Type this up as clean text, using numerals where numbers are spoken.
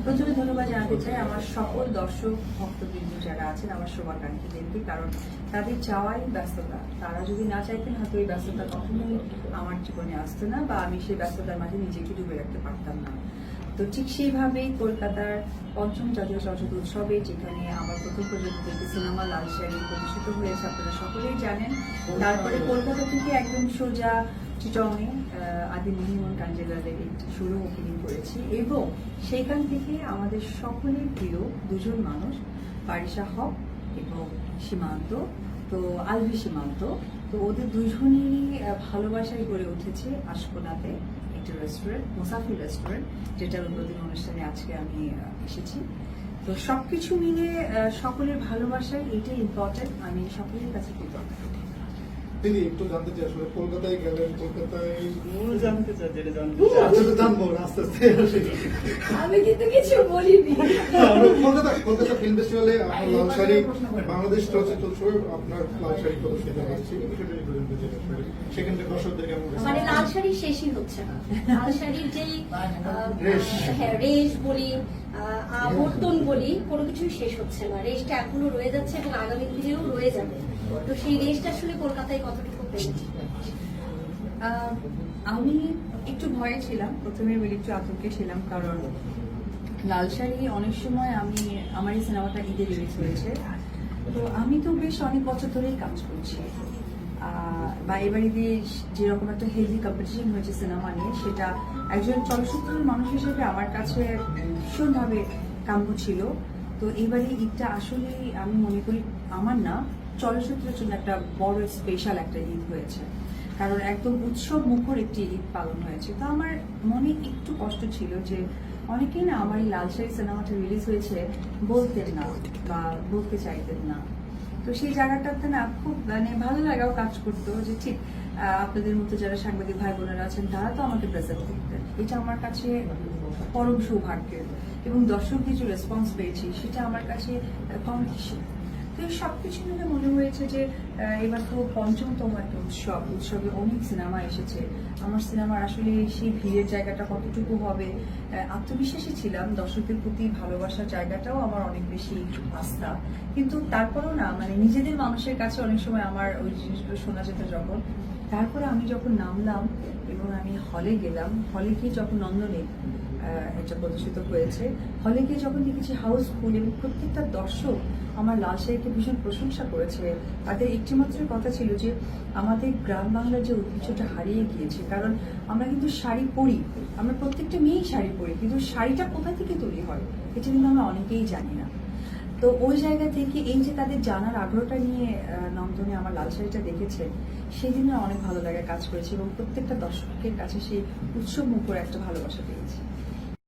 প্রথমে ধন্যবাদ জানাতে চাই আমার সকল দর্শক ভক্তবৃন্দ যারা আছেন, আমার শুভাকাঙ্ক্ষীদেরকে। কারণ তাদের চাওয়াই ব্যস্ততা, তারা যদি না চাইতেন হয়তো এই ব্যস্ততা কখনোই আমার জীবনে আসতো না, বা আমি সেই ব্যস্ততার মাঝে নিজেকে ডুবে রাখতে পারতাম না। তো ঠিক সেইভাবেই কলকাতার পঞ্চম জাতীয় চলচ্চিত্র উৎসবে, যেখানে আমার প্রথম প্রযোজিত একটি সিনেমা লাল শাড়ি প্রদর্শিত হয়েছে, আপনারা সকলেই জানেন। তারপরে কলকাতা থেকে একদম সোজা চিটংয়ে আদি মোহিমন কাঞ্জেলালের একটি শোরুম ওপেনিং করেছি, এবং সেইখান থেকে আমাদের সকলের প্রিয় দুজন মানুষ, পারিশা হক এবং সীমান্ত, তো আলভি সীমান্ত, তো ওদের দুজনেরই ভালোবাসায় গড়ে উঠেছে আশকোনাতে একটি রেস্টুরেন্ট, মুসাফির রেস্টুরেন্ট, যেটার উদ্বোধনী অনুষ্ঠানে আজকে আমি এসেছি। তো সবকিছু মিলে সকলের ভালোবাসায় এটাই ইম্পর্টেন্ট, আমি সকলের কাছে কৃতজ্ঞ। দিদি একটু জানতে চাই, আসলে কলকাতায় গেলেন, কলকাতায় জানতে চাই, যেটা জানতে জানবো আস্তে আস্তে। আমি কিন্তু কিছু বলিনি। কলকাতা ফিল্ম ফেস্টিভ্যালে আপনার লাল শাড়ি, বাংলাদেশ চলচ্চিত্র উৎসবে আপনার লাল শাড়ি প্রদর্শিত হয়েছে, সেখানে দর্শকদের কেমন মানে লাল শাড়ি শেষই হচ্ছে না। লাল শাড়ির যেই রেশ বলি, আবর্তন বলি, কোনো কিছুই শেষ হচ্ছে না। রেশটা এখনো রয়ে যাচ্ছে এবং আগামী দিনেও রয়ে যাবে। তো সেই রেশটা আসলে কলকাতায় কতটুকু পেয়েছে? আমি একটু ভয়ে ছিলাম, প্রথমে একটু আতঙ্কে ছিলাম, কারণ লাল শাড়ি অনেক সময় আমার এই সিনেমাটা ঈদে রিলিজ হয়েছে, তো আমি তো বেশ অনেক বছর ধরেই কাজ করছি, বা এবারে দিয়ে যেরকম একটা হেলদি কম্পিটিশন হয়েছে সিনেমা নিয়ে, সেটা একজন চলচ্চিত্রের মানুষ হিসেবে আমার কাছে ভীষণভাবে কাম্য ছিল। তো এবারে ঈদটা আসলে আমি মনে করি আমার না, চলচ্চিত্রের জন্য একটা বড় স্পেশাল একটা ঈদ হয়েছে, কারণ একদম উৎসব মুখর একটি ঈদ পালন হয়েছে। তো আমার মনে একটু কষ্ট ছিল যে অনেকেই না আমার এই লাল শাড়ি সিনেমাটা রিলিজ হয়েছে বলতেন না বা বলতে চাইতেন না। তো সেই জায়গাটাতে না খুব মানে ভালো লাগাও কাজ করতো, যে ঠিক আপনাদের মতো যারা সাংবাদিক ভাই বোনেরা আছেন তারা তো আমাকে প্রেজেন্ট করতেন, এটা আমার কাছে পরম সৌভাগ্যের, এবং দর্শকদের যে রেসপন্স পেয়েছি সেটা আমার কাছে কম কিছু। তো এই সবকিছু মিলে মনে হয়েছে যে এবার তো পঞ্চমতম একটা উৎসবে অনেক সিনেমা এসেছে, আমার সিনেমার আসলে সেই ভিড়ের জায়গাটা কতটুকু হবে, আত্মবিশ্বাসী ছিলাম, দর্শকদের প্রতি ভালোবাসার জায়গাটাও আমার অনেক বেশি আস্থা। কিন্তু তারপরেও না, মানে নিজেদের মানুষের কাছে অনেক সময় আমার ওই জিনিসগুলো শোনা যেত যখন, তারপরে আমি যখন নামলাম এবং আমি হলে গেলাম, হলে গিয়ে যখন নন্দনে এটা প্রদর্শিত হয়েছে, হলে গিয়ে যখন দেখেছি হাউসফুল, এবং প্রত্যেকটা দর্শক আমার লাল শাড়িকে ভীষণ প্রশংসা করেছে। তাদের একটিমাত্র কথা ছিল যে আমাদের গ্রাম বাংলার যে ঐতিহ্যটা হারিয়ে গিয়েছে, কারণ আমরা কিন্তু শাড়ি পরি, আমরা প্রত্যেকটা মেয়েই শাড়ি পরি, কিন্তু শাড়িটা কোথা থেকে তৈরি হয় এটা কিন্তু আমরা অনেকেই জানি না। তো ওই জায়গা থেকে এই যে তাদের জানার আগ্রহটা নিয়ে নন্দনে আমার লাল শাড়িটা দেখেছে, সেদিনে অনেক ভালো লাগে কাজ করেছে, এবং প্রত্যেকটা দর্শকের কাছে সেই উৎসব মুখর একটা ভালোবাসা পেয়েছি।